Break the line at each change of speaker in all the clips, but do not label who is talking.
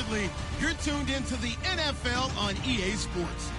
Undoubtedly, you're tuned into the NFL on EA Sports.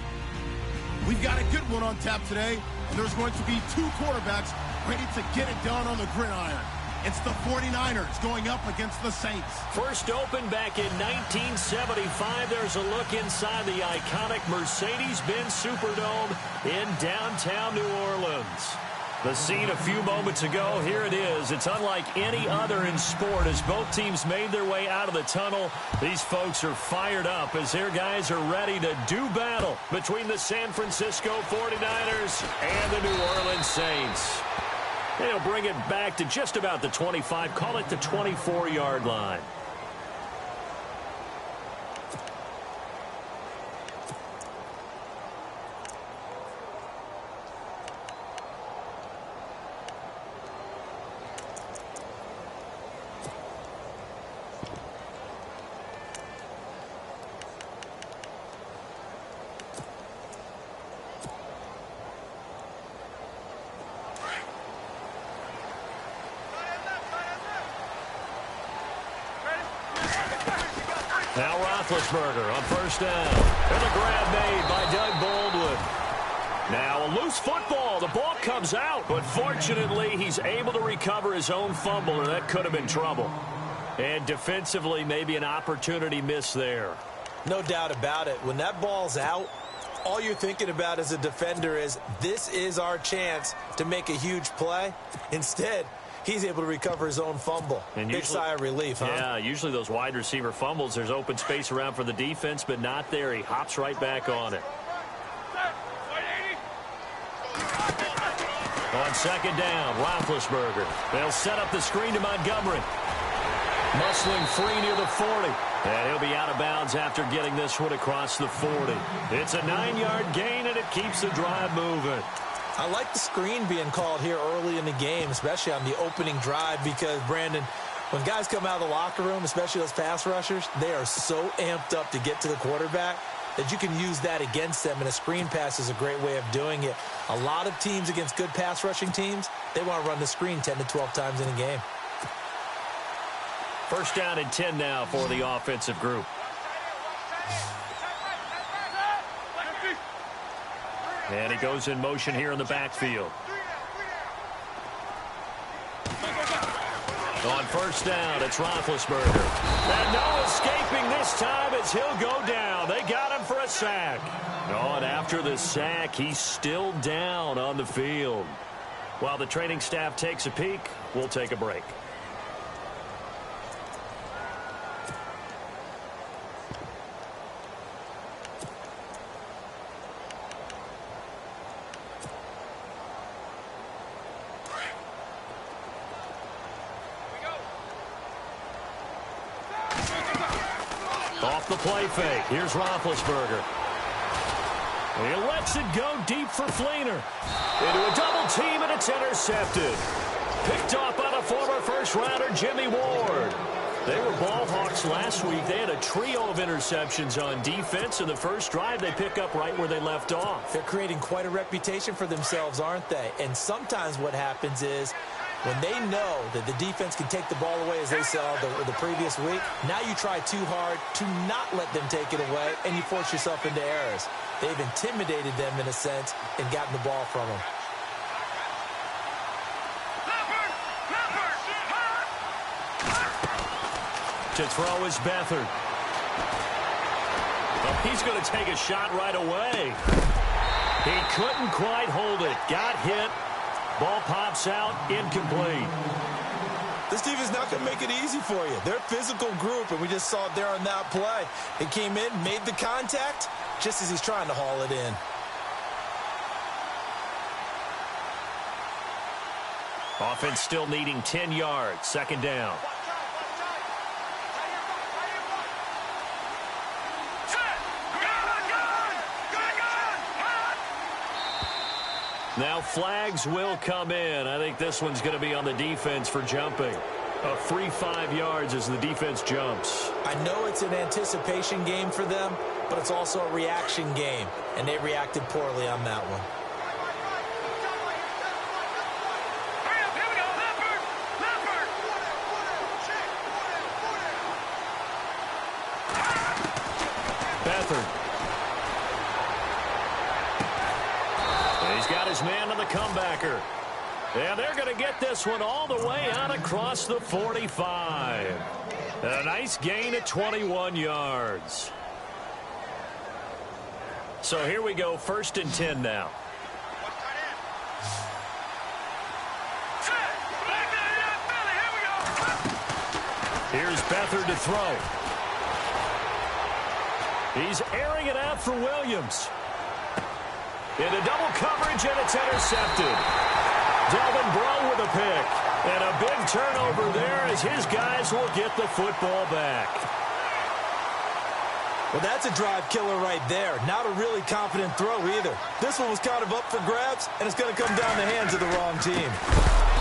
We've got a good one on tap today, and there's going to be two quarterbacks ready to get it done on the gridiron. It's the 49ers going up against the Saints.
First opened back in 1975. There's a look inside the iconic Mercedes-Benz Superdome in downtown New Orleans. The scene a few moments ago, here it is. It's unlike any other in sport as both teams made their way out of the tunnel. These folks are fired up as their guys are ready to do battle between the San Francisco 49ers and the New Orleans Saints. They'll bring it back to just about the 25, call it the 24-yard line. Now Roethlisberger on first down. And the grab made by Doug Baldwin. Now a loose football. The ball comes out, but fortunately he's able to recover his own fumble, and that could have been trouble. And defensively, maybe an opportunity miss there.
No doubt about it. When that ball's out, all you're thinking about as a defender is, this is our chance to make a huge play. Instead, he's able to recover his own fumble. And big sigh of relief, huh?
Yeah, usually those wide receiver fumbles, there's open space around for the defense, but not there. He hops right back on it. On second down, Roethlisberger. They'll set up the screen to Montgomery. Muscling free near the 40. And he'll be out of bounds after getting this one across the 40. It's a 9-yard gain, and it keeps the drive moving.
I like the screen being called here early in the game, especially on the opening drive, because, Brandon, when guys come out of the locker room, especially those pass rushers, they are so amped up to get to the quarterback that you can use that against them, and a screen pass is a great way of doing it. A lot of teams against good pass rushing teams, they want to run the screen 10 to 12 times in a game.
First down and 10 now for the offensive group. And he goes in motion here in the backfield. On first down, it's Roethlisberger. And no escaping this time as he'll go down. They got him for a sack. Oh, and after the sack, he's still down on the field. While the training staff takes a peek, we'll take a break. Off the play fake. Here's Roethlisberger. He lets it go deep for Fleener. Into a double team, and it's intercepted. Picked off by the former first-rounder Jimmy Ward. They were ball hawks last week. They had a trio of interceptions on defense. In the first drive, they pick up right where they left off.
They're creating quite a reputation for themselves, aren't they? And sometimes what happens is, when they know that the defense can take the ball away, as they saw the previous week, now you try too hard to not let them take it away, and you force yourself into errors. They've intimidated them in a sense and gotten the ball from them.
To throw is Beathard. Oh, he's going to take a shot right away. He couldn't quite hold it. Got hit. Ball pops out, incomplete.
This team is not going to make it easy for you. They're a physical group, and we just saw it there on that play. It came in, made the contact, just as he's trying to haul it in.
Offense still needing 10 yards. Second down. Now flags will come in. I think this one's going to be on the defense for jumping. A free 5 yards as the defense jumps.
I know it's an anticipation game for them, but it's also a reaction game, and they reacted poorly on that one.
his man on the comebacker. And they're going to get this one all the way out across the 45. A nice gain of 21 yards. So here we go, 1st and 10 now. Here's Beathard to throw. He's airing it out for Williams. Into double coverage, and it's intercepted. Delvin Breaux with a pick. And a big turnover there as his guys will get the football back.
Well, that's a drive killer right there. Not a really confident throw either. This one was kind of up for grabs, and it's going to come down the hands of the wrong team.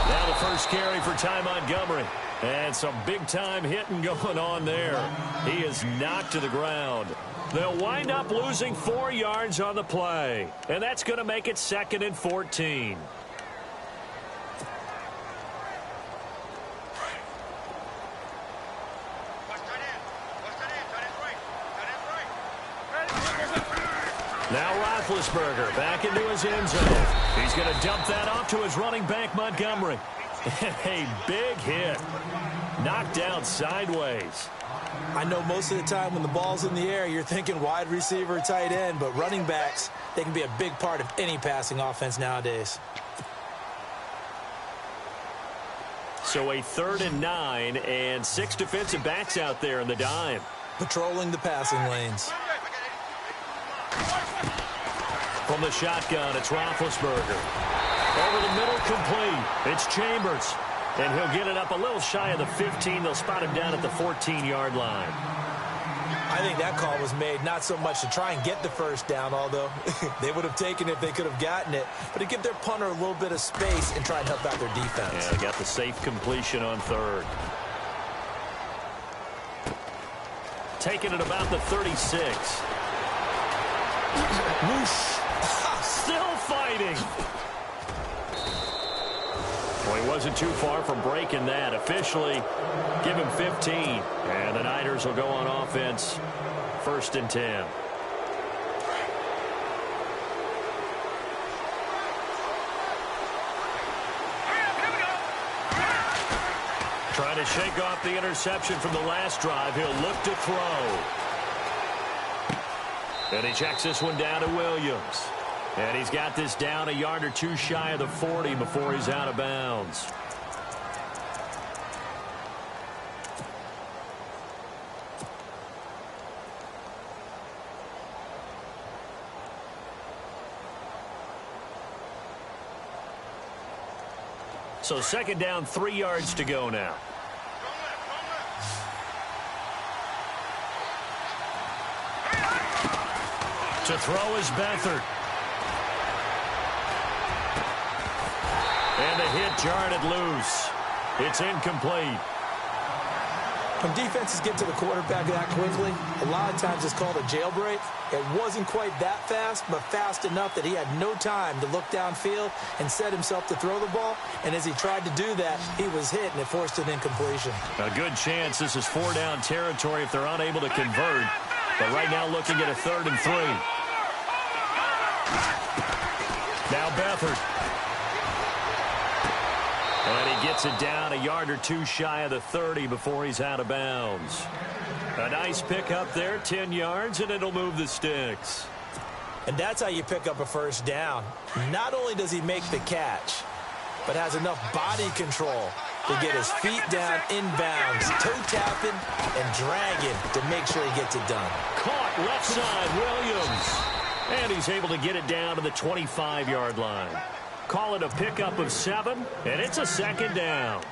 Now the first carry for Ty Montgomery. And some big-time hitting going on there. He is knocked to the ground. They'll wind up losing 4 yards on the play. And that's going to make it 2nd and 14. Now Roethlisberger back into his end zone. He's going to dump that off to his running back, Montgomery. A big hit. Knocked down sideways.
I know most of the time when the ball's in the air, you're thinking wide receiver, tight end, but running backs, they can be a big part of any passing offense nowadays.
So a 3rd and 9 and 6 defensive backs out there in the dime.
Patrolling the passing lanes.
From the shotgun, it's Roethlisberger. Over the middle, complete. It's Chambers. And he'll get it up a little shy of the 15. They'll spot him down at the 14-yard line.
I think that call was made not so much to try and get the first down, although they would have taken it if they could have gotten it, but to give their punter a little bit of space and try and help out their defense.
Yeah, they got the safe completion on 3rd. Taking it about the 36. Whoosh. Still fighting. Well, he wasn't too far from breaking that. Officially, give him 15. And the Niners will go on offense, 1st and 10. Trying to shake off the interception from the last drive. He'll look to throw. And he checks this one down to Williams. And he's got this down a yard or two shy of the 40 before he's out of bounds. So 2nd down, 3 yards to go now. To throw is Beathard. And the hit jarred it loose. It's incomplete.
When defenses get to the quarterback that quickly, a lot of times it's called a jailbreak. It wasn't quite that fast, but fast enough that he had no time to look downfield and set himself to throw the ball. And as he tried to do that, he was hit, and it forced an incompletion.
A good chance this is 4-down territory if they're unable to convert. But right now looking at a 3rd and 3. Now Beathard. And he gets it down a yard or two shy of the 30 before he's out of bounds. A nice pickup there, 10 yards, and it'll move the sticks.
And that's how you pick up a 1st down. Not only does he make the catch, but has enough body control to get his feet down inbounds, toe-tapping and dragging to make sure he gets it done.
Caught left side, Williams. And he's able to get it down to the 25-yard line. Call it a pickup of 7, and it's a 2nd down.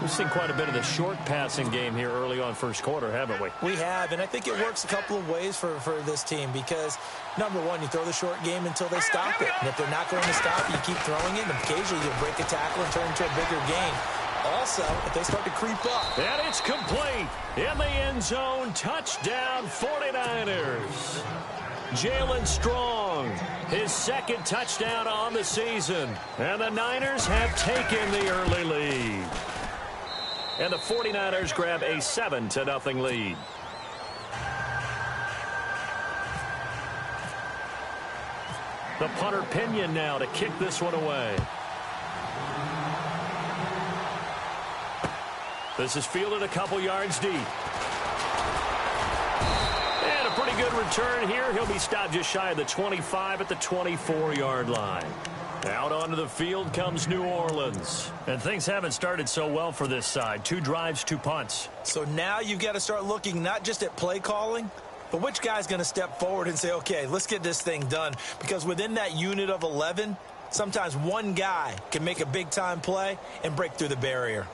We've seen quite a bit of the short passing game here early on 1st quarter, haven't we?
We have, and I think it works a couple of ways for this team because, number one, you throw the short game until they stop it. And if they're not going to stop, you keep throwing it, and occasionally you'll break a tackle and turn into a bigger gain. Also, if they start to creep up.
And it's complete. In the end zone, touchdown 49ers. Jalen Strong, his 2nd touchdown on the season. And the Niners have taken the early lead. And the 49ers grab a 7-0 lead. The punter Pinion now to kick this one away. This is fielded a couple yards deep. And a pretty good return here. He'll be stopped just shy of the 25 at the 24-yard line. Out onto the field comes New Orleans. And things haven't started so well for this side. 2 drives, 2 punts.
So now you've got to start looking not just at play calling, but which guy's going to step forward and say, okay, let's get this thing done. Because within that unit of 11, sometimes one guy can make a big-time play and break through the barrier.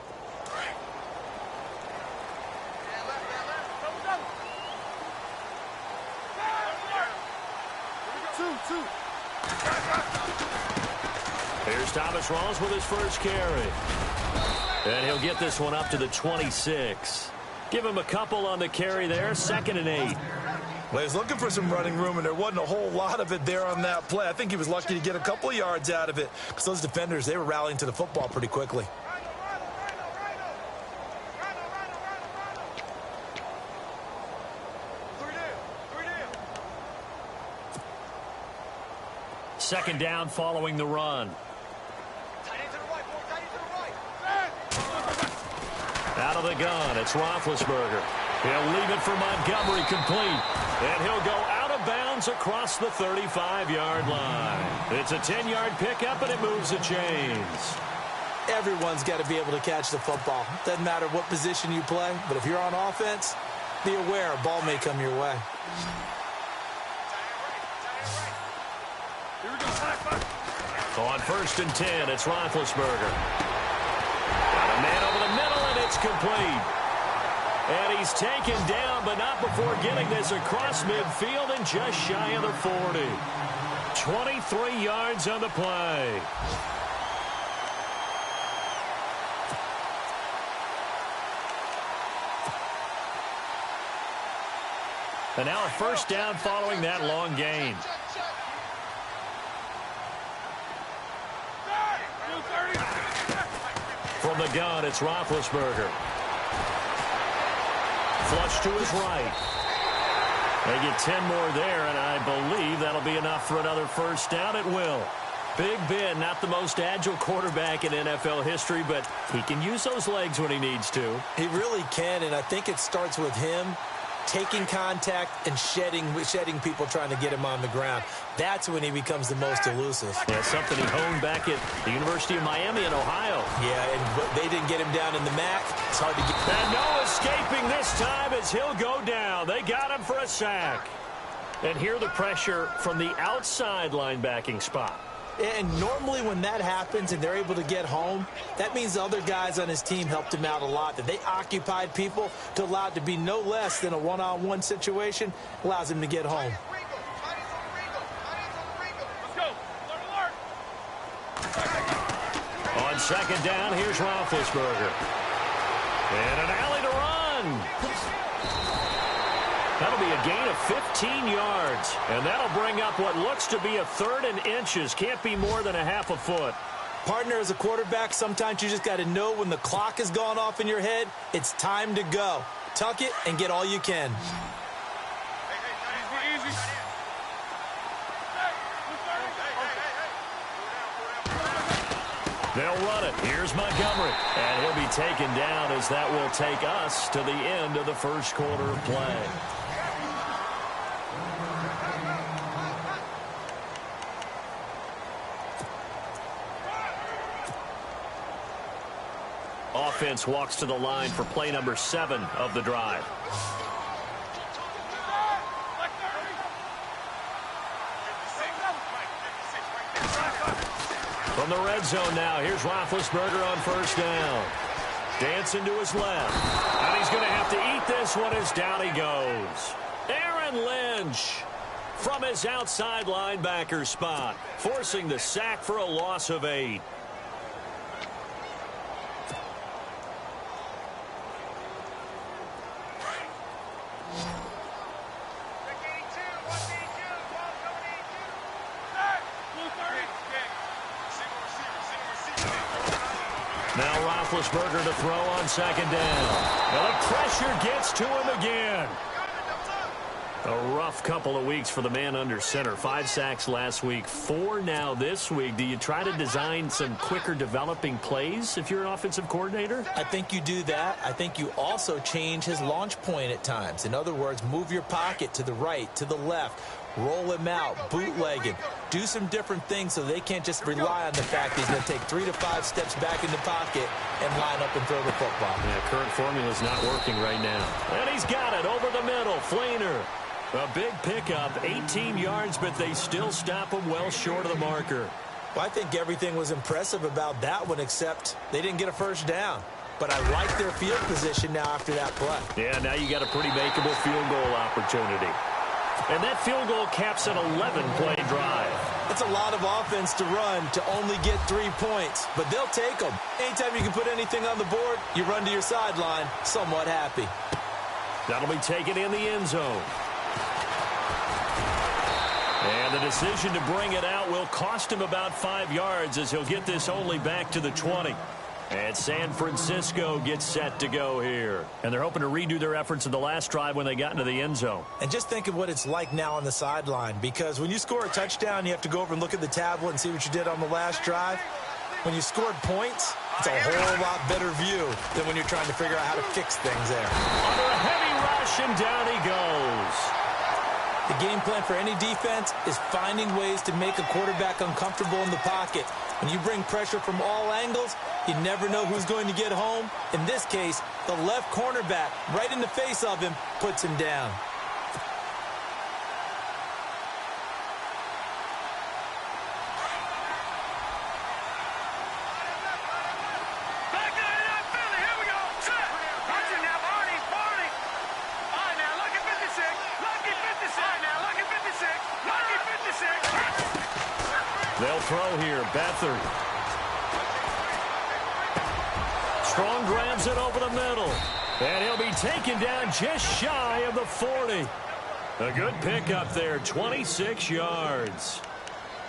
Here's Thomas Rawls with his first carry. And he'll get this one up to the 26. Give him a couple on the carry there, 2nd and 8.
Well, he was looking for some running room, and there wasn't a whole lot of it there on that play. I think he was lucky to get a couple of yards out of it because those defenders, they were rallying to the football pretty quickly.
Second down following the run. Out of the gun, it's Roethlisberger. He'll leave it for Montgomery complete. And he'll go out of bounds across the 35-yard line. It's a 10-yard pickup, and it moves the chains.
Everyone's got to be able to catch the football. Doesn't matter what position you play, but if you're on offense, be aware a ball may come your way.
On 1st and 10, it's Roethlisberger. Got a man over the middle, and it's complete. And he's taken down, but not before getting this across midfield and just shy of the 40. 23 yards on the play. And now a first down following that long gain. From the gun, it's Roethlisberger. Flush to his right. They get 10 more there, and I believe that'll be enough for another first down. It will. Big Ben, not the most agile quarterback in NFL history, but he can use those legs when he needs to.
He really can, and I think it starts with him taking contact and shedding people trying to get him on the ground. That's when he becomes the most elusive.
Yeah, something he honed back at the University of Miami in Ohio.
Yeah, and they didn't get him down in the MAC. It's hard to get.
And no escaping this time as he'll go down. They got him for a sack. And here the pressure from the outside linebacking spot.
And normally when that happens and they're able to get home, that means the other guys on his team helped him out a lot. That they occupied people to allow it to be no less than a one-on-one situation, allows him to get home.
On 2nd down, here's Roethlisberger. And an alley to run. That'll be a gain of 15 yards. And that'll bring up what looks to be a 3rd and inches. Can't be more than a half a foot.
Partner, as a quarterback, sometimes you just got to know when the clock has gone off in your head, it's time to go. Tuck it and get all you can.
They'll run it. Here's Montgomery. And he'll be taken down as that will take us to the end of the first quarter of play. Offense walks to the line for play number 7 of the drive. From the red zone now, here's Roethlisberger on 1st down. Dancing to his left. And he's going to have to eat this one as down he goes. Aaron Lynch from his outside linebacker spot, forcing the sack for a loss of 8. Now Roethlisberger to throw on 2nd down. Well, the pressure gets to him again. A rough couple of weeks for the man under center. 5 sacks last week, 4 now this week. Do you try to design some quicker developing plays if you're an offensive coordinator?
I think you do that. I think you also change his launch point at times. In other words, move your pocket to the right, to the left, roll him out, bootleg him. Do some different things so they can't just rely on the fact he's going to take 3 to 5 steps back in the pocket and line up and throw the football.
Yeah, current formula's not working right now. And he's got it over the middle. Fleener. A big pickup, 18 yards, but they still stop him well short of the marker.
Well, I think everything was impressive about that one, except they didn't get a first down. But I like their field position now after that play.
Yeah, now you got a pretty makeable field goal opportunity. And that field goal caps an 11-play drive.
It's a lot of offense to run to only get 3 points, but they'll take them. Anytime you can put anything on the board, you run to your sideline somewhat happy.
That'll be taken in the end zone. And the decision to bring it out will cost him about 5 yards as he'll get this only back to the 20. And San Francisco gets set to go here. And they're hoping to redo their efforts in the last drive when they got into the end zone.
And just think of what it's like now on the sideline, because when you score a touchdown, you have to go over and look at the tablet and see what you did on the last drive. When you scored points, it's a whole lot better view than when you're trying to figure out how to fix things there.
Under a heavy rush, and down he goes.
The game plan for any defense is finding ways to make a quarterback uncomfortable in the pocket. When you bring pressure from all angles, you never know who's going to get home. In this case, the left cornerback, right in the face of him, puts him down.
They'll throw here. Beathard. Strong grabs it over the middle. And he'll be taken down just shy of the 40. A good pickup there, 26 yards.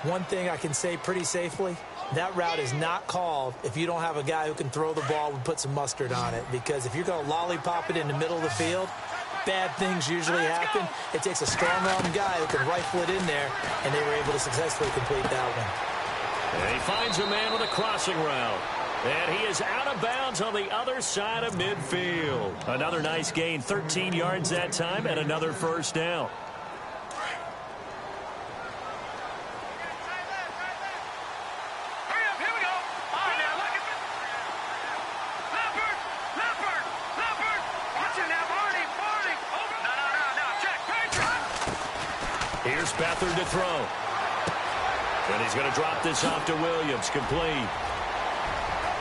One thing I can say pretty safely, that route is not called if you don't have a guy who can throw the ball and put some mustard on it. Because if you're going to lollipop it in the middle of the field, bad things usually happen. It takes a strong-arm guy who can rifle it in there, and they were able to successfully complete that one.
And he finds a man with a crossing route. And he is out of bounds on the other side of midfield. Another nice gain, 13 yards that time, and another first down. Here's Beathard to throw. And he's going to drop this off to Williams. Complete.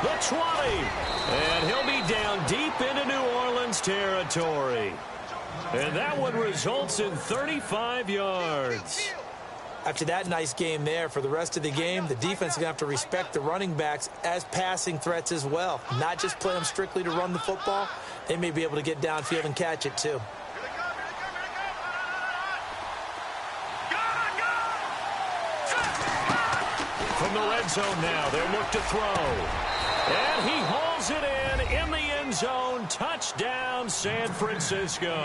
The 20. And he'll be down deep into New Orleans territory. And that one results in 35 yards.
After that nice game there, for the rest of the game, the defense is going to have to respect the running backs as passing threats as well. Not just play them strictly to run the football. They may be able to get downfield and catch it too.
From the red zone now, they'll look to throw. And he hauls it in the end zone. Touchdown, San Francisco.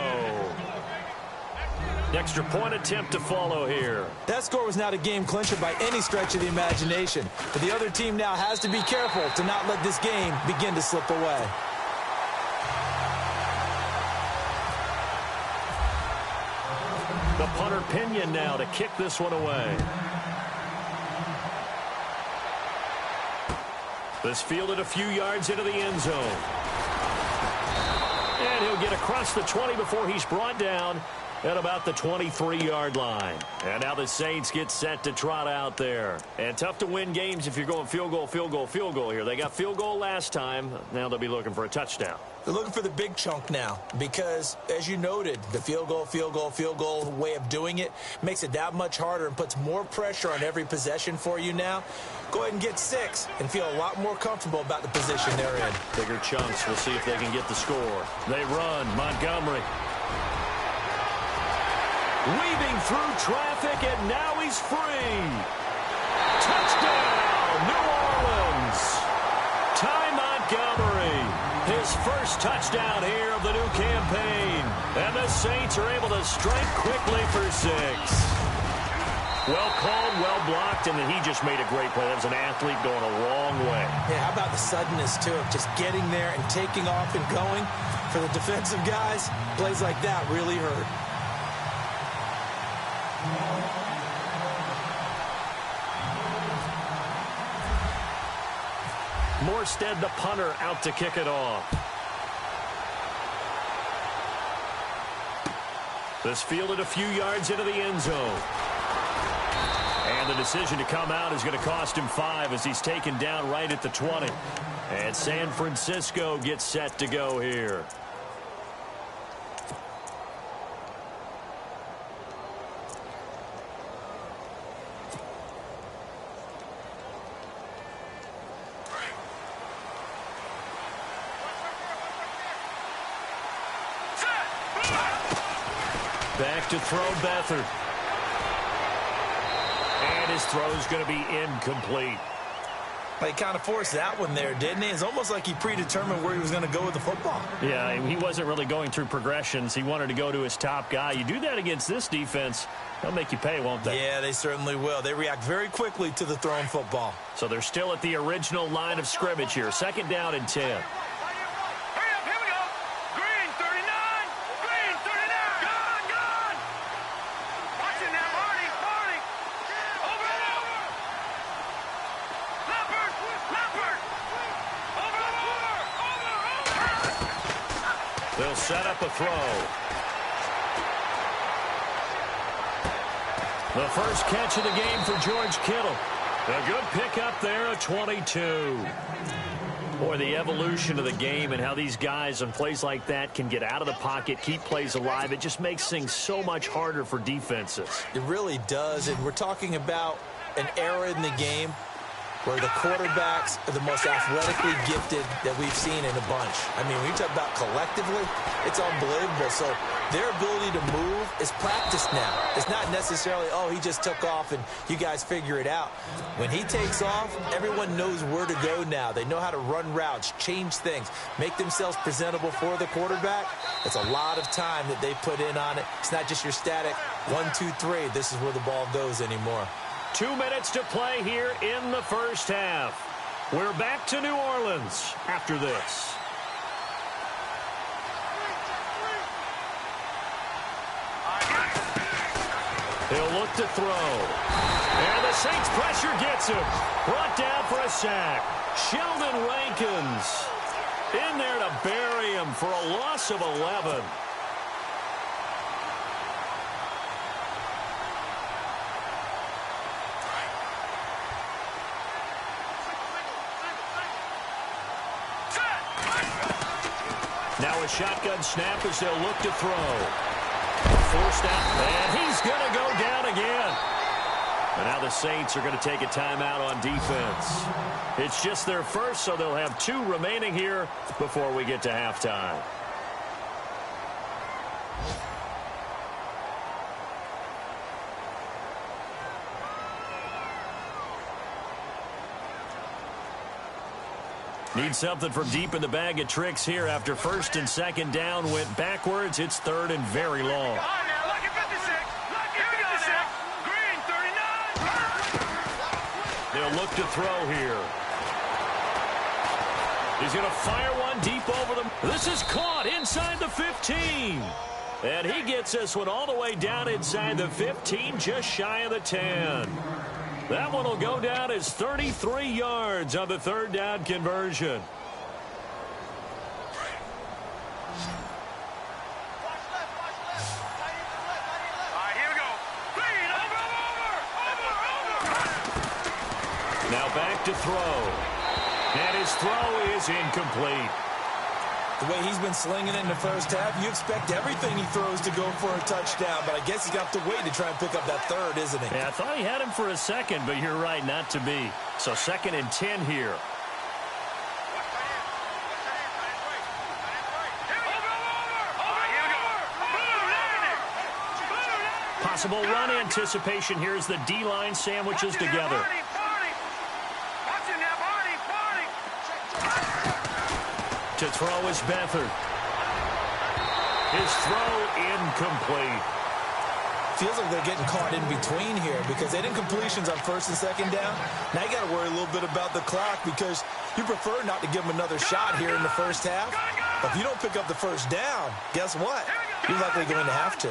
Extra point attempt to follow here.
That score was not a game clincher by any stretch of the imagination. But the other team now has to be careful to not let this game begin to slip away.
The punter Pinion now to kick this one away. This fielded a few yards into the end zone. And he'll get across the 20 before he's brought down at about the 23-yard line. And now the Saints get set to trot out there. And tough to win games if you're going field goal, field goal, field goal here. They got field goal last time. Now they'll be looking for a touchdown.
They're looking for the big chunk now because, as you noted, the field goal way of doing it makes it that much harder and puts more pressure on every possession for you now. Go ahead and get 6 and feel a lot more comfortable about the position they're in.
Bigger chunks. We'll see if they can get the score. They run. Montgomery. Weaving through traffic, and now he's free. Touchdown, New Orleans. Ty Montgomery, his his first touchdown here of the new campaign. And the Saints are able to strike quickly for 6. Well called, well blocked, and then he just made a great play. That was an athlete going a long way.
Yeah, how about the suddenness, too, of just getting there and taking off and going? For the defensive guys, plays like that really hurt.
Morstead, the punter, out to kick it off. This fielded a few yards into the end zone. And the decision to come out is going to cost him 5 as he's taken down right at the 20. And San Francisco gets set to go here. Back to throw Beathard. And his throw's going to be incomplete.
He kind of forced that one there, didn't he? It's almost like he predetermined where he was going to go with the football.
Yeah, he wasn't really going through progressions. He wanted to go to his top guy. You do that against this defense, they'll make you pay, won't they?
Yeah, they certainly will. They react very quickly to the thrown football.
So they're still at the original line of scrimmage here. 2nd down and 10. They'll set up a throw. The first catch of the game for George Kittle. A good pickup there, a 22. Boy, the evolution of the game and how these guys on plays like that can get out of the pocket, keep plays alive, it just makes things so much harder for defenses.
It really does, and we're talking about an era in the game where the quarterbacks are the most athletically gifted that we've seen in a bunch. I mean, when you talk about collectively, it's unbelievable. So their ability to move is practiced now. It's not necessarily, oh, he just took off and you guys figure it out. When he takes off, everyone knows where to go now. They know how to run routes, change things, make themselves presentable for the quarterback. It's a lot of time that they put in on it. It's not just your static 1, 2, 3. This is where the ball goes anymore.
2 minutes to play here in the first half. We're back to New Orleans after this. He'll look to throw. And the Saints pressure gets him. Brought down for a sack. Sheldon Rankins in there to bury him for a loss of 11. Now a shotgun snap as they'll look to throw. Forced out, and he's going to go down again. And now the Saints are going to take a timeout on defense. It's just their first, so they'll have 2 remaining here before we get to halftime. Need something from deep in the bag of tricks here after 1st and 2nd down went backwards. It's 3rd and very long. They'll look to throw here. He's going to fire one deep over them. This is caught inside the 15. And he gets this one all the way down inside the 15, just shy of the 10. That one will go down as 33 yards on the 3rd down conversion. Now back to throw. And his throw is incomplete.
The way he's been slinging it in the first half, you expect everything he throws to go for a touchdown, but I guess he's got to wait to try and pick up that 3rd, isn't he?
Yeah, I thought he had him for a second, but you're right, not to be. So 2nd and 10 here. Possible run anticipation here as the D-line sandwiches together. To throw is Beathard. His throw incomplete.
Feels like they're getting caught in between here because they didn't completions on first and second down. Now you got to worry a little bit about the clock because you prefer not to give them another shot here in the first half. But if you don't pick up the first down, guess what? You're likely going to have to.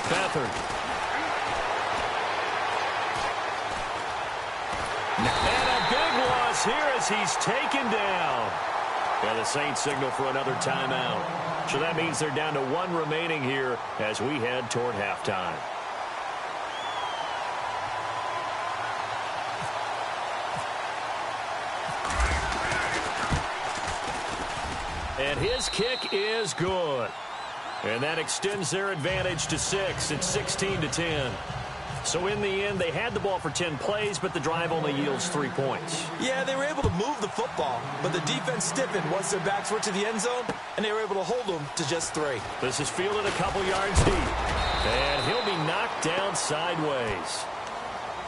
Beathard. And a big loss here as he's taken down. And the Saints signal for another timeout. So that means they're down to one remaining here as we head toward halftime. And his kick is good. And that extends their advantage to 6. It's 16-10. So in the end, they had the ball for 10 plays, but the drive only yields 3 points.
Yeah, they were able to move the football, but the defense stiffened once their backs were to the end zone, and they were able to hold them to just 3.
This is fielded a couple yards deep. And he'll be knocked down sideways.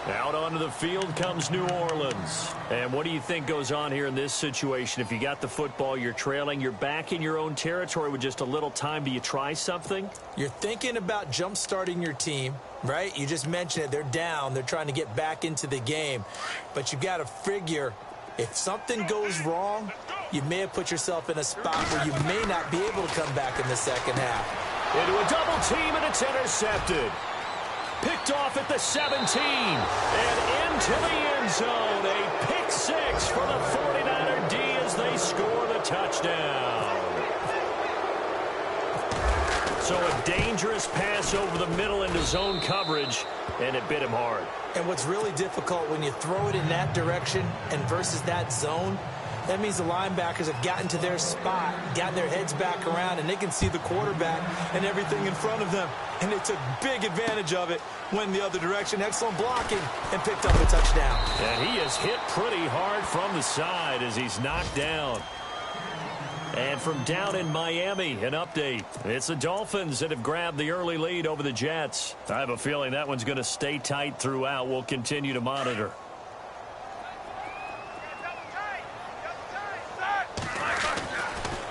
Out onto the field comes New Orleans. And what do you think goes on here in this situation? If you got the football, you're trailing, you're back in your own territory with just a little time. Do you try something?
You're thinking about jump-starting your team, right? You just mentioned it. They're down. They're trying to get back into the game. But you've got to figure if something goes wrong, you may have put yourself in a spot where you may not be able to come back in the second half.
Into a double team, and it's intercepted. Picked off at the 17 and into the end zone. A pick 6 for the 49er D as they score the touchdown. So a dangerous pass over the middle into zone coverage, and it bit him hard.
And what's really difficult when you throw it in that direction and versus that zone, that means the linebackers have gotten to their spot, gotten their heads back around, and they can see the quarterback and everything in front of them. And they took big advantage of it, went the other direction, excellent blocking, and picked up a touchdown.
And he is hit pretty hard from the side as he's knocked down. And from down in Miami, an update. It's the Dolphins that have grabbed the early lead over the Jets. I have a feeling that one's going to stay tight throughout. We'll continue to monitor.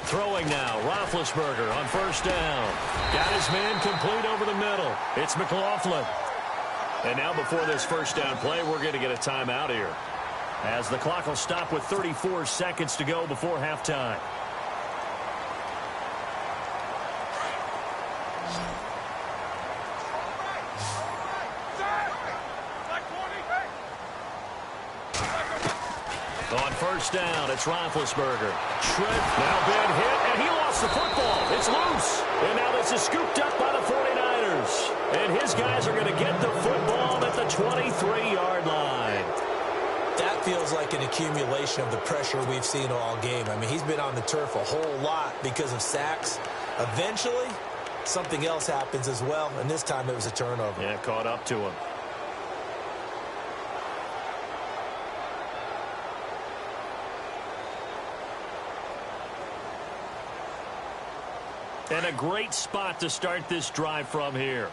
Throwing now, Roethlisberger on first down. Got his man complete over the middle. It's McLaughlin. And now before this first down play, we're going to get a timeout here, as the clock will stop with 34 seconds to go before halftime. On first down, it's Roethlisberger. Trent now been hit, and he lost the football. It's loose. And now this is scooped up by the 49ers. And his guys are going to get the football at the 23-yard line.
That feels like an accumulation of the pressure we've seen all game. I mean, he's been on the turf a whole lot because of sacks. Eventually, something else happens as well, and this time it was a turnover.
Yeah, caught up to him. And a great spot to start this drive from here.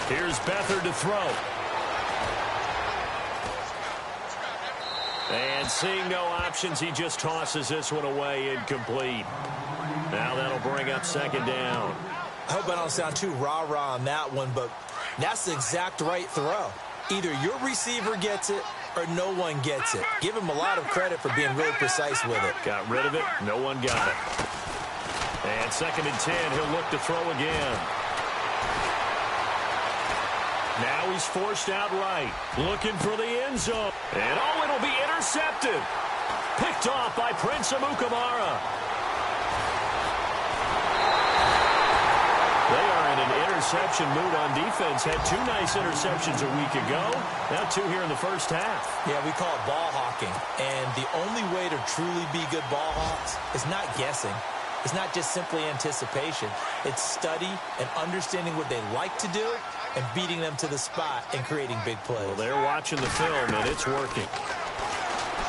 Here's Beathard to throw. And seeing no options, he just tosses this one away, incomplete. Now that'll bring up second down.
I hope I don't sound too rah-rah on that one, but that's the exact right throw. Either your receiver gets it or no one gets it. Give him a lot of credit for being really precise with it.
Got rid of it. No one got it. And second and 10, he'll look to throw again. Now he's forced out right. Looking for the end zone. And oh, it'll be intercepted. Picked off by Prince Amukamara. They are in an interception mood on defense. Had 2 nice interceptions a week ago. Now 2 here in the first half.
Yeah, we call it ball hawking. And the only way to truly be good ball hawks is not guessing. It's not just simply anticipation. It's study and understanding what they like to do and beating them to the spot and creating big plays.
Well, they're watching the film, and it's working.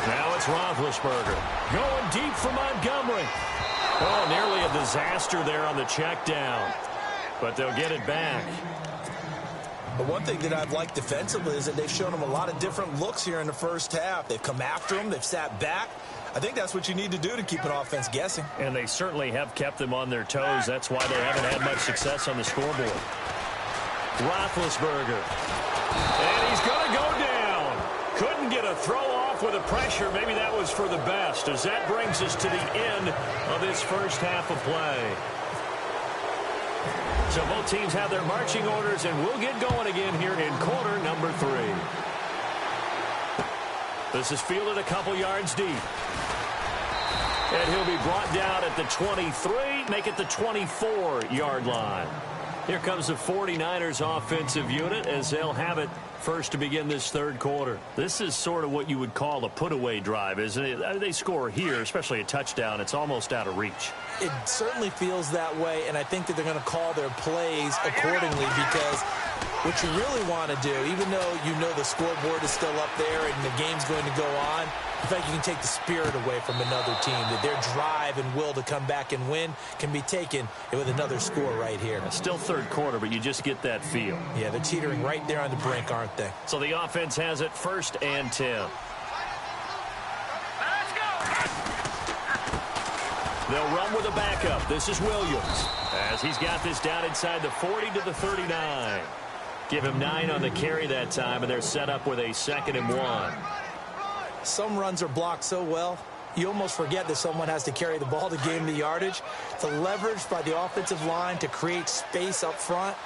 Now it's Roethlisberger. Going deep for Montgomery. Oh, nearly a disaster there on the check down. But they'll get it back.
But one thing that I've liked defensively is that they've shown them a lot of different looks here in the first half. They've come after them. They've sat back. I think that's what you need to do to keep an offense guessing.
And they certainly have kept them on their toes. That's why they haven't had much success on the scoreboard. Roethlisberger. And he's going to go down. Couldn't get a throw off with the pressure. Maybe that was for the best, as that brings us to the end of this first half of play. So both teams have their marching orders, and we'll get going again here in quarter number 3. This is fielded a couple yards deep. And he'll be brought down at the 23, make it the 24-yard line. Here comes the 49ers offensive unit as they'll have it first to begin this third quarter. This is sort of what you would call a put-away drive, isn't it? They score here, especially a touchdown. It's almost out of reach.
It certainly feels that way, and I think that they're going to call their plays accordingly, because what you really want to do, even though you know the scoreboard is still up there and the game's going to go on, in fact, you can take the spirit away from another team, that their drive and will to come back and win can be taken with another score right here.
Still third quarter, but you just get that feel.
Yeah, they're teetering right there on the brink, aren't they?
So the offense has it first and 10. They'll run with a backup. This is Williams, as he's got this down inside the 40 to the 39. Give him 9 on the carry that time, and they're set up with a 2nd and 1.
Some runs are blocked so well, you almost forget that someone has to carry the ball to gain the yardage. The leverage by the offensive line to create space up front,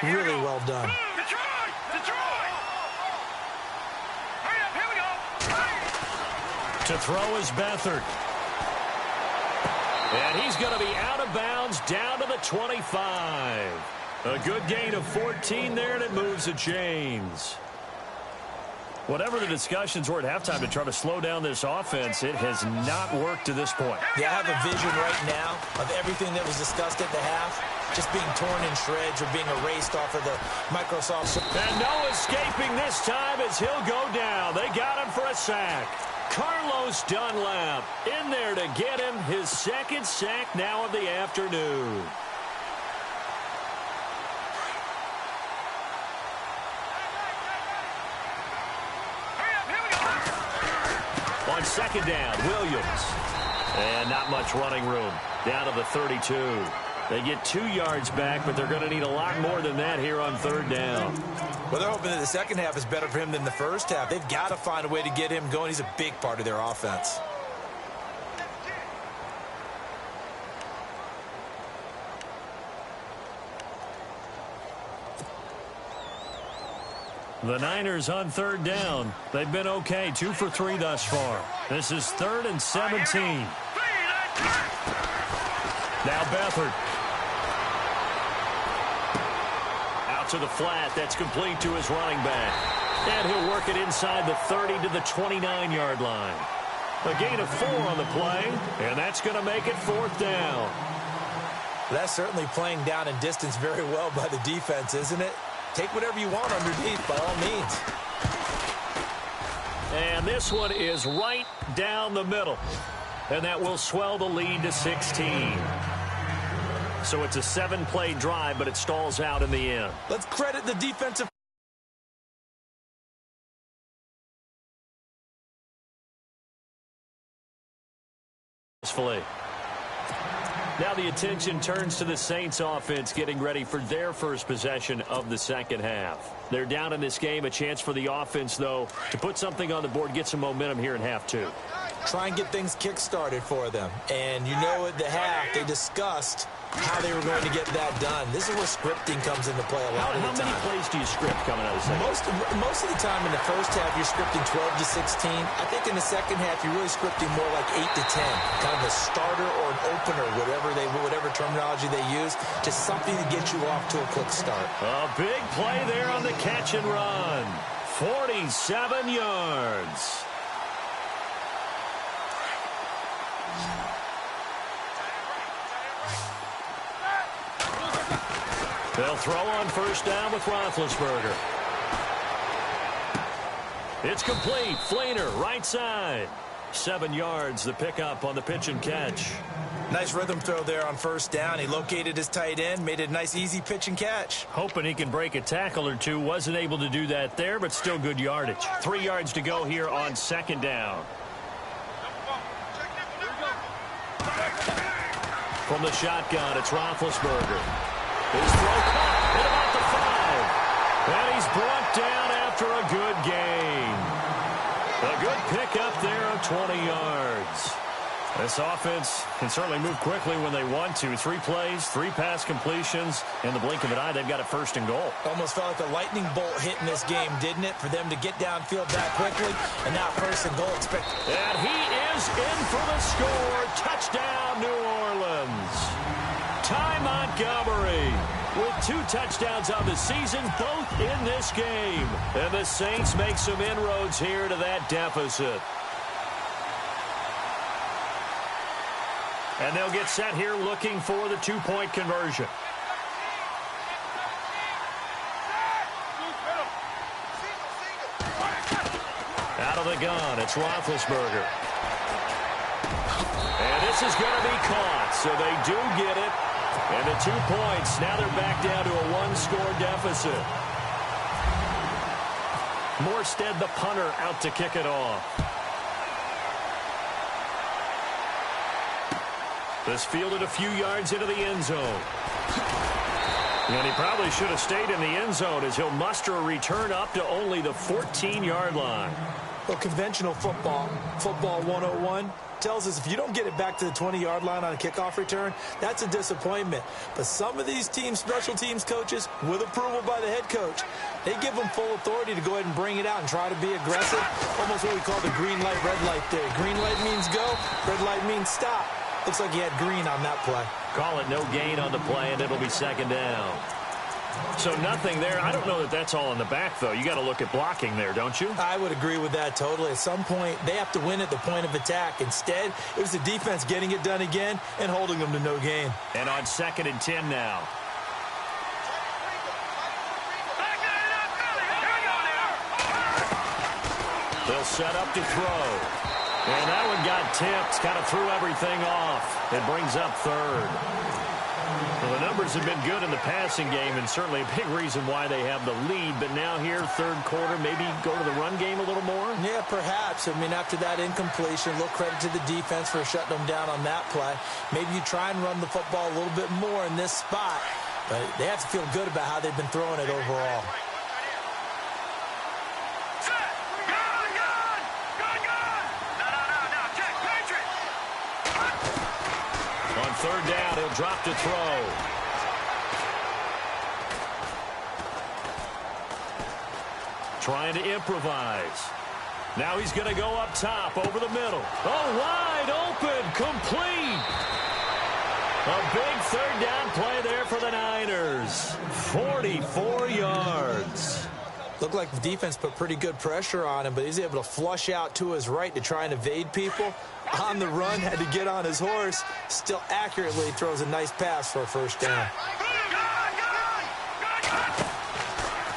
really well done.
To throw is Beathard. And he's going to be out of bounds down to the 25. A good gain of 14 there, and it moves the chains. Whatever the discussions were at halftime to try to slow down this offense, it has not worked to this point.
Yeah, I have a vision right now of everything that was discussed at the half just being torn in shreds or being erased off of the Microsoft.
And no escaping this time as he'll go down. They got him for a sack. Carlos Dunlap in there to get him his 2nd sack now of the afternoon. On 2nd down, Williams. And not much running room. Down to the 32. They get 2 yards back, but they're going to need a lot more than that here on 3rd down.
Well, they're hoping that the second half is better for him than the first half. They've got to find a way to get him going. He's a big part of their offense.
The Niners on 3rd down. They've been okay, 2 for 3 thus far. This is 3rd and 17. Now Beathard. Out to the flat. That's complete to his running back. And he'll work it inside the 30 to the 29-yard line. A gain of 4 on the play, and that's going to make it 4th down.
That's certainly playing down in distance very well by the defense, isn't it? Take whatever you want underneath, by all means.
And this one is right down the middle. And that will swell the lead to 16. So it's a 7-play drive, but it stalls out in the end.
Let's credit the defensive.
Now the attention turns to the Saints offense getting ready for their first possession of the second half. They're down in this game. A chance for the offense, though, to put something on the board, get some momentum here in half 2.
Try and get things kick-started for them. And you know at the half, they discussed how they were going to get that done. This is where scripting comes into play a lot of the time.
How many plays do you script coming out of the second?
Most of the time in the first half, you're scripting 12 to 16. I think in the second half, you're really scripting more like 8 to 10. Kind of a starter or an opener, whatever terminology they use, just something to get you off to a quick start.
A big play there on the catch and run. 47 yards. They'll throw on first down with Roethlisberger. It's complete. Flainer, right side. 7 yards, the pickup on the pitch and catch.
Nice rhythm throw there on first down. He located his tight end, made it a nice easy pitch and catch.
Hoping he can break a tackle or two. Wasn't able to do that there, but still good yardage. 3 yards to go here on second down. From the shotgun, it's Roethlisberger. His throw caught at about the 5. And he's brought down after a good gain. A good pickup there of 20 yards. This offense can certainly move quickly when they want to. 3 plays, 3 pass completions. In the blink of an eye, they've got it first and goal.
Almost felt like a lightning bolt hit in this game, didn't it? For them to get downfield that quickly. And now first and goal expected.
And he is in for the score. Touchdown, New Orleans. Ty Montgomery with 2 touchdowns on the season, both in this game. And the Saints make some inroads here to that deficit. And they'll get set here looking for the 2-point conversion. Out of the gun, it's Roethlisberger. And this is going to be caught, so they do get it. And the 2 points, now they're back down to a 1-score deficit. Morstead, the punter, out to kick it off. This fielded a few yards into the end zone. And he probably should have stayed in the end zone as he'll muster a return up to only the 14-yard line.
Well, conventional football 101, tells us if you don't get it back to the 20-yard line on a kickoff return, that's a disappointment. But some of these teams, special teams coaches, with approval by the head coach, they give them full authority to go ahead and bring it out and try to be aggressive. Almost what we call the green light, red light theory. Green light means go, red light means stop. Looks like he had green on that play.
Call it no gain on the play, and it'll be second down. So nothing there. I don't know that that's all in the back, though. You got to look at blocking there, don't you?
I would agree with that totally. At some point, they have to win at the point of attack. Instead, it was the defense getting it done again and holding them to no gain.
And on 2nd and 10 now. They'll set up to throw. And that one got tipped, kind of threw everything off. It brings up 3rd. Well, the numbers have been good in the passing game, and certainly a big reason why they have the lead. But now here, 3rd quarter, maybe go to the run game a little more?
Yeah, perhaps. I mean, after that incompletion, a little credit to the defense for shutting them down on that play. Maybe you try and run the football a little bit more in this spot. But they have to feel good about how they've been throwing it overall.
On 3rd down, he'll drop to throw. Trying to improvise. Now he's going to go up top over the middle. Oh, wide open, complete. A big 3rd down play there for the Niners. 44 yards.
Looked like the defense put pretty good pressure on him, but he's able to flush out to his right to try and evade people. On the run, had to get on his horse. Still accurately throws a nice pass for a 1st down.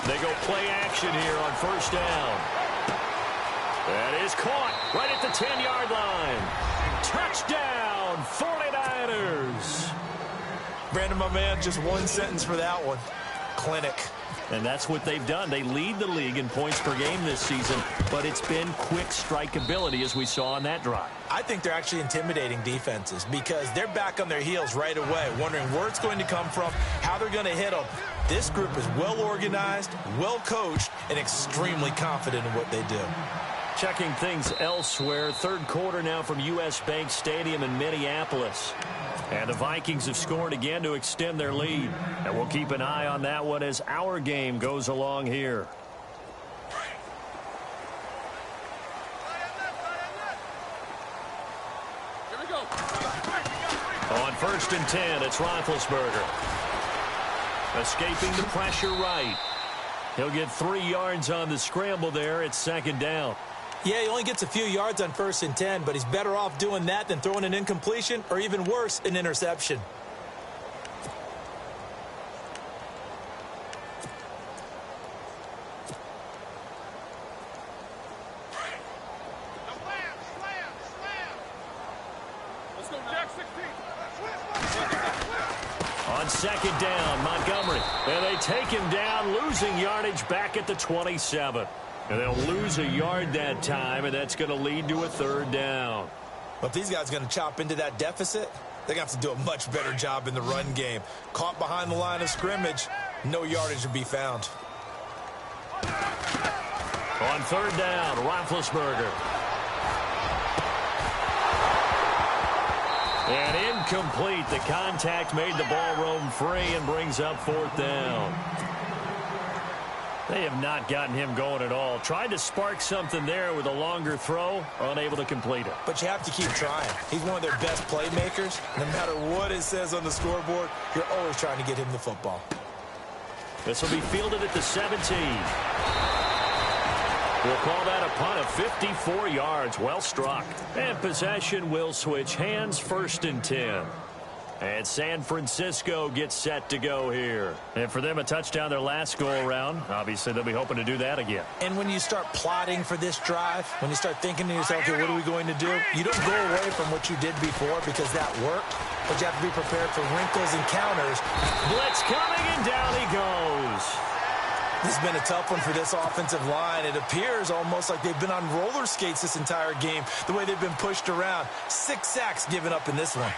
They go play action here on 1st down. That is caught right at the 10-yard line. Touchdown, 49ers.
Brandon, my man, just one sentence for that one. Clinic.
And that's what they've done. They lead the league in points per game this season, but it's been quick strikeability as we saw on that drive.
I think they're actually intimidating defenses because they're back on their heels right away, wondering where it's going to come from, how they're going to hit them. This group is well organized, well coached, and extremely confident in what they do.
Checking things elsewhere. 3rd quarter now from U.S. Bank Stadium in Minneapolis. And the Vikings have scored again to extend their lead. And we'll keep an eye on that one as our game goes along here. On 1st and 10, it's Roethlisberger. Escaping the pressure right. He'll get 3 yards on the scramble there. It's 2nd down.
Yeah, he only gets a few yards on 1st and 10, but he's better off doing that than throwing an incompletion or even worse, an interception.
Let's go, Jack 16.
On second down, Montgomery. And they take him down, losing yardage back at the 27. And they'll lose a yard that time, and that's going to lead to a third down.
But if these guys are going to chop into that deficit, they're going to have to do a much better job in the run game. Caught behind the line of scrimmage, no yardage to be found.
On third down, Roethlisberger. And incomplete. The contact made the ball roam free and brings up fourth down. They have not gotten him going at all. Tried to spark something there with a longer throw, unable to complete it.
But you have to keep trying. He's one of their best playmakers. No matter what it says on the scoreboard, you're always trying to get him the football.
This will be fielded at the 17. We'll call that a punt of 54 yards. Well struck. And possession will switch hands, first and 10. And San Francisco gets set to go here. And for them, a touchdown their last go-around. Obviously, they'll be hoping to do that again.
And when you start plotting for this drive, when you start thinking to yourself, okay, what are we going to do? You don't go away from what you did before because that worked. But you have to be prepared for wrinkles and counters.
Blitz coming, and down he goes.
This has been a tough one for this offensive line. It appears almost like they've been on roller skates this entire game, the way they've been pushed around. 6 sacks given up in this one.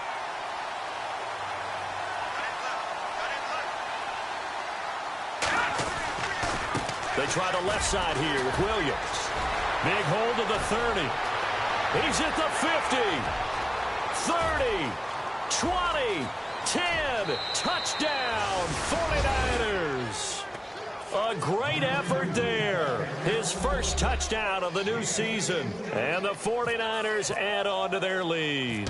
They try the left side here with Williams. Big hold of the 30. He's at the 50. 30. 20. 10. Touchdown. 49ers. A great effort there. His first touchdown of the new season. And the 49ers add on to their lead.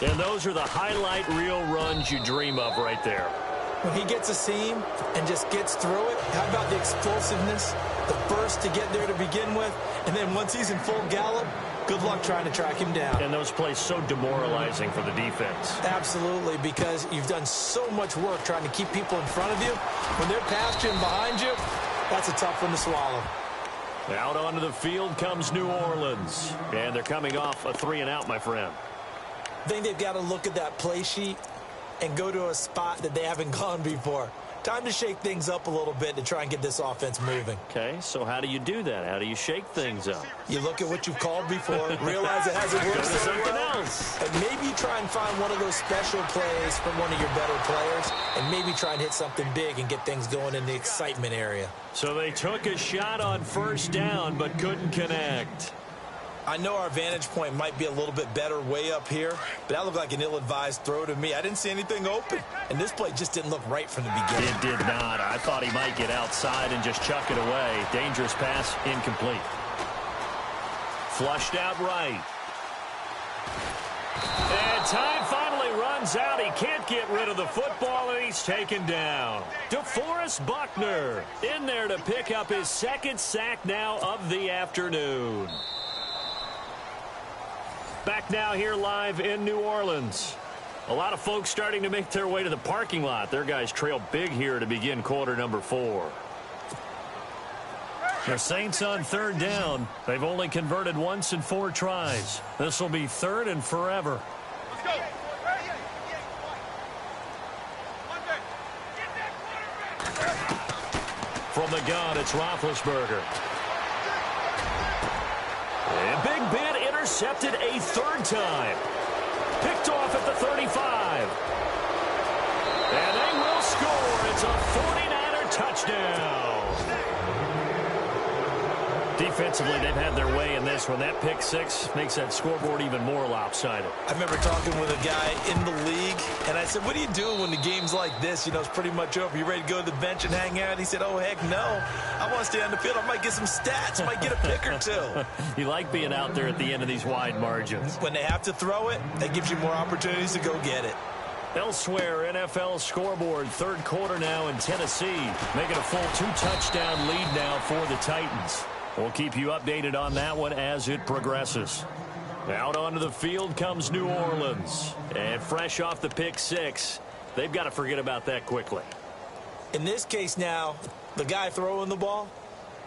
And those are the highlight reel runs you dream of right there.
When he gets a seam and just gets through it, how about the explosiveness, the burst to get there to begin with, and then once he's in full gallop, good luck trying to track him down.
And those plays so demoralizing for the defense.
Absolutely, because you've done so much work trying to keep people in front of you. When they're past you and behind you, that's a tough one to swallow.
Out onto the field comes New Orleans. And they're coming off a 3-and-out, my friend.
I think they've got to look at that play sheet and go to a spot that they haven't gone before. Time to shake things up a little bit to try and get this offense moving.
Okay, so how do you do that? How do you shake things up?
You look at what you've called before, realize it hasn't worked so
something
well,
else.
and maybe try and find one of those special plays from one of your better players, and maybe try and hit something big and get things going in the excitement area.
So they took a shot on first down, but couldn't connect.
I know our vantage point might be a little bit better way up here, but that looked like an ill-advised throw to me. I didn't see anything open, and this play just didn't look right from the beginning.
It did not. I thought he might get outside and just chuck it away. Dangerous pass, incomplete. Flushed out right. And time finally runs out. He can't get rid of the football, and he's taken down. DeForest Buckner in there to pick up his second sack now of the afternoon. Back now here live in New Orleans. A lot of folks starting to make their way to the parking lot. Their guys trail big here to begin quarter number 4. The Saints on third down. They've only converted once in 4 tries. This will be third and forever.
Let's go.
From the gun, it's Roethlisberger. And Big Ben intercepted a third time. Picked off at the 35. And they will score. It's a 49er touchdown. Defensively, they've had their way in this one. That pick 6 makes that scoreboard even more lopsided.
I remember talking with a guy in the league, and I said, what do you do when the game's like this? You know, it's pretty much over. You ready to go to the bench and hang out? He said, oh, heck no. I want to stay on the field. I might get some stats. I might get a pick or two.
You like being out there at the end of these wide margins.
When they have to throw it, that gives you more opportunities to go get it.
Elsewhere, NFL scoreboard, third quarter now in Tennessee, making a full 2-touchdown lead now for the Titans. We'll keep you updated on that one as it progresses. Out onto the field comes New Orleans. And fresh off the pick 6, they've got to forget about that quickly.
In this case now, the guy throwing the ball,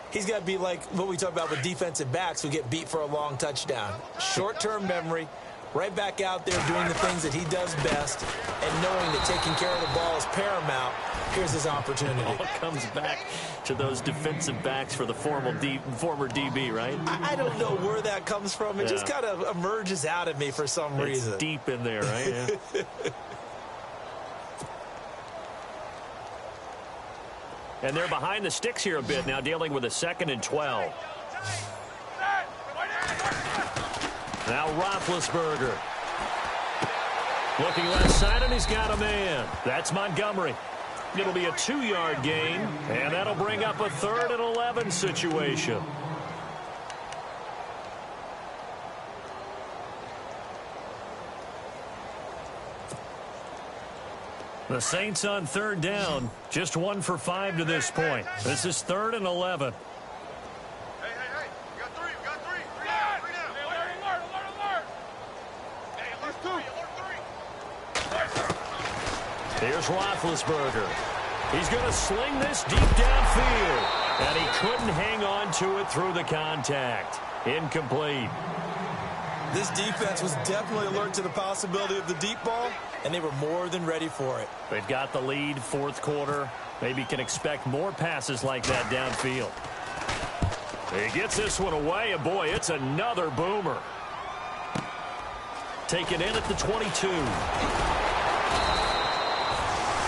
he's got to be like what we talk about with defensive backs who get beat for a long touchdown. Short-term memory, right back out there doing the things that he does best, and knowing that taking care of the ball is paramount. Here's his opportunity.
It all comes back to those defensive backs for the former DB, right?
I don't know where that comes from. It just kind of emerges out of me for some reason.
It's deep in there, right? Yeah. And they're behind the sticks here a bit now, dealing with a 2nd and 12. Now Roethlisberger. Looking left side, and he's got a man. That's Montgomery. It'll be a 2-yard gain, and that'll bring up a 3rd and 11 situation. The Saints on 3rd down, just 1 for 5 to this point. This is 3rd and 11.
Hey, you got 3, you got 3. 3 down, 3 down. Alert. Hey, alert 3.
Here's Roethlisberger. He's going to sling this deep downfield, and he couldn't hang on to it through the contact. Incomplete.
This defense was definitely alert to the possibility of the deep ball, and they were more than ready for it.
They've got the lead, 4th quarter. Maybe can expect more passes like that downfield. He gets this one away, and boy, it's another boomer. Taken in at the 22.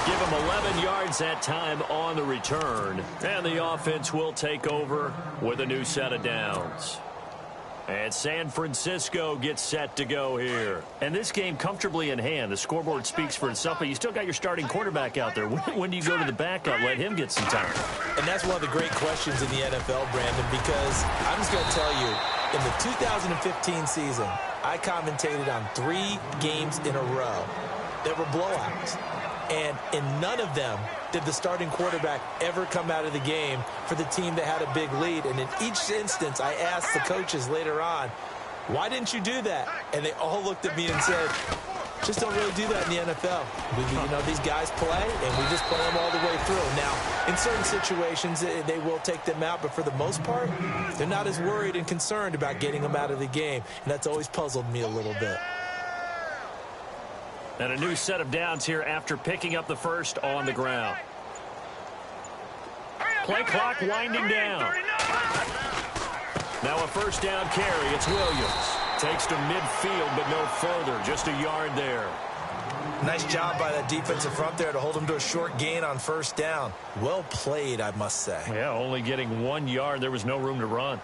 Give him 11 yards that time on the return, and the offense will take over with a new set of downs. And San Francisco gets set to go here. And this game comfortably in hand. The scoreboard speaks for itself, but you still got your starting quarterback out there. When do you go to the backup, let him get some time?
And that's one of the great questions in the NFL, Brandon, because I'm just going to tell you, in the 2015 season, I commentated on 3 games in a row that were blowouts. And in none of them did the starting quarterback ever come out of the game for the team that had a big lead. And in each instance, I asked the coaches later on, why didn't you do that? And they all looked at me and said, just don't really do that in the NFL. These guys play, and we just play them all the way through. Now, in certain situations, they will take them out, but for the most part, they're not as worried and concerned about getting them out of the game. And that's always puzzled me a little bit.
And a new set of downs here after picking up the first on the ground. Play clock winding down. Now a 1st down carry. It's Williams. Takes to midfield, but no further. Just a yard there.
Nice job by that defensive front there to hold him to a short gain on 1st down. Well played, I must say.
Yeah, only getting 1 yard. There was no room to run.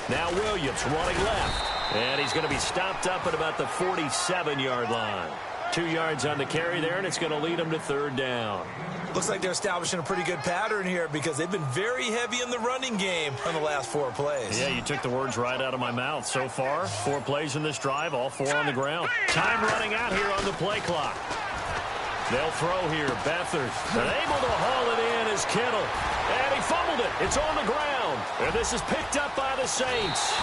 Now Williams running left. And he's going to be stopped up at about the 47-yard line. 2 yards on the carry there, and it's going to lead him to 3rd down.
Looks like they're establishing a pretty good pattern here because they've been very heavy in the running game on the last 4 plays.
Yeah, you took the words right out of my mouth. So far, 4 plays in this drive, all 4 on the ground. Time running out here on the play clock. They'll throw here. Beathard able to haul it in is Kittle. And he fumbled it. It's on the ground. And this is picked up by the Saints.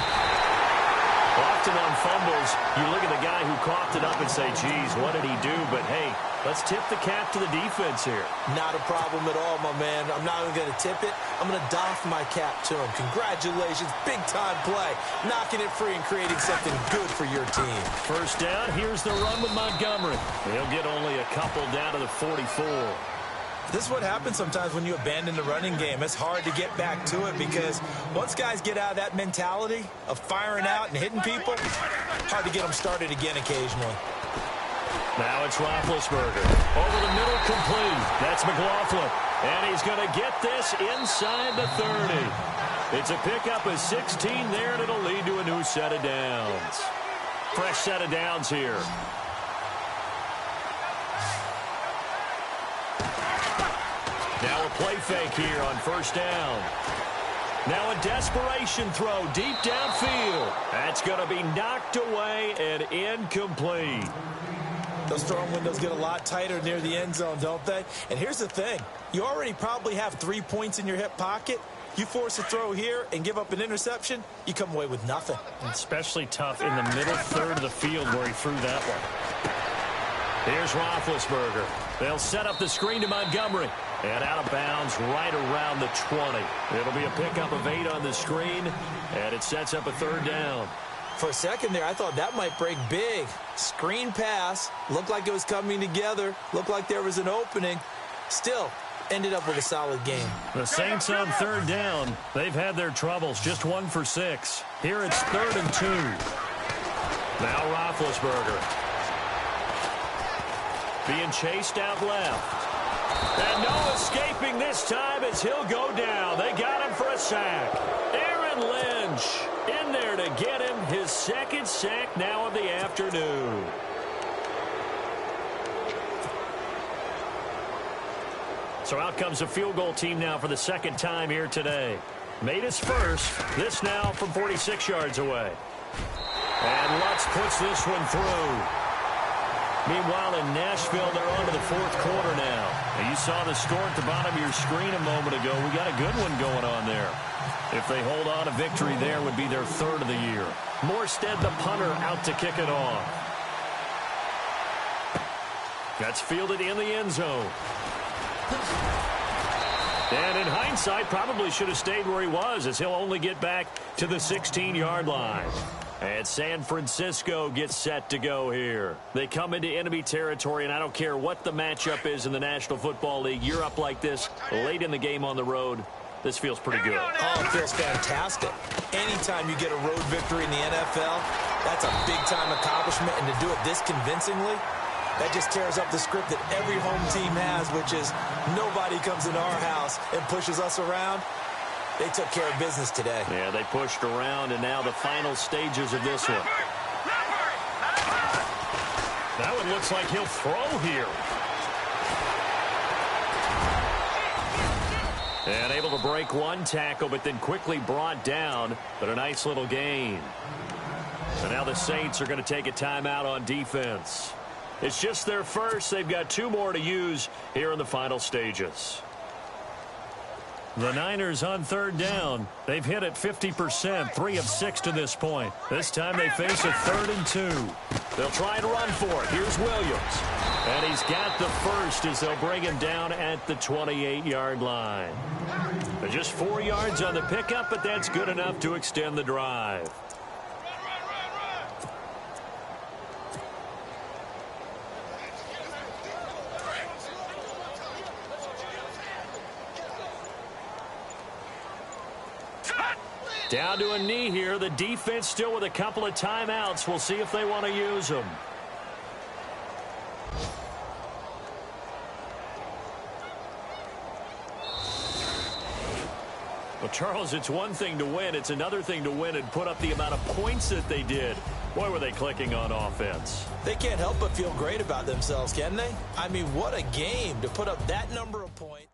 Often on fumbles, you look at the guy who coughed it up and say, geez, what did he do? But, hey, let's tip the cap to the defense here.
Not a problem at all, my man. I'm not even going to tip it. I'm going to doff my cap to him. Congratulations. Big-time play. Knocking it free and creating something good for your team.
1st down. Here's the run with Montgomery. He'll get only a couple down to the 44.
This is what happens sometimes when you abandon the running game. It's hard to get back to it because once guys get out of that mentality of firing out and hitting people, hard to get them started again occasionally.
Now it's Roethlisberger. Over the middle, complete. That's McLaughlin. And he's going to get this inside the 30. It's a pickup of 16 there, and it'll lead to a new set of downs. Fresh set of downs here. Now a play fake here on 1st down. Now a desperation throw deep downfield. That's going to be knocked away and incomplete.
Those throwing windows get a lot tighter near the end zone, don't they? And here's the thing. You already probably have 3 points in your hip pocket. You force a throw here and give up an interception, you come away with nothing.
Especially tough in the middle third of the field where he threw that one. Here's Roethlisberger. They'll set up the screen to Montgomery. And out of bounds right around the 20. It'll be a pickup of 8 on the screen, and it sets up a 3rd down.
For a second there, I thought that might break big. Screen pass. Looked like it was coming together. Looked like there was an opening. Still, ended up with a solid game.
The Saints on 3rd down. They've had their troubles. Just 1 for 6. Here it's 3rd and 2. Now Roethlisberger. Being chased out left. And no escaping this time as he'll go down. They got him for a sack. Aaron Lynch in there to get him his 2nd sack now of the afternoon. So out comes a field goal team now for the 2nd time here today. Made his first. This now from 46 yards away. And Lutz puts this one through. Meanwhile, in Nashville, they're on to the 4th quarter now. And you saw the score at the bottom of your screen a moment ago. We got a good one going on there. If they hold on, a victory there would be their 3rd of the year. Morstead, the punter, out to kick it off. That's fielded in the end zone. And in hindsight, probably should have stayed where he was, as he'll only get back to the 16-yard line. And San Francisco gets set to go here. They come into enemy territory, and I don't care what the matchup is in the National Football League. You're up like this late in the game on the road. This feels pretty good.
Oh, it feels fantastic. Anytime you get a road victory in the NFL, that's a big-time accomplishment. And to do it this convincingly, that just tears up the script that every home team has, which is nobody comes into our house and pushes us around. They took care of business today.
Yeah, they pushed around, and now the final stages of this one. That one looks like he'll throw here. And able to break 1 tackle, but then quickly brought down. But a nice little gain. So now the Saints are going to take a timeout on defense. It's just their first. They've got 2 more to use here in the final stages. The Niners on 3rd down. They've hit it 50%, 3 of 6 to this point. This time they face a 3rd and 2. They'll try and run for it. Here's Williams. And he's got the first as they'll bring him down at the 28-yard line. Just 4 yards on the pickup, but that's good enough to extend the drive. Down to a knee here. The defense still with a couple of timeouts. We'll see if they want to use them. Well, Charles, it's one thing to win. It's another thing to win and put up the amount of points that they did. Boy, were they clicking on offense.
They can't help but feel great about themselves, can they? I mean, what a game to put up that number of points.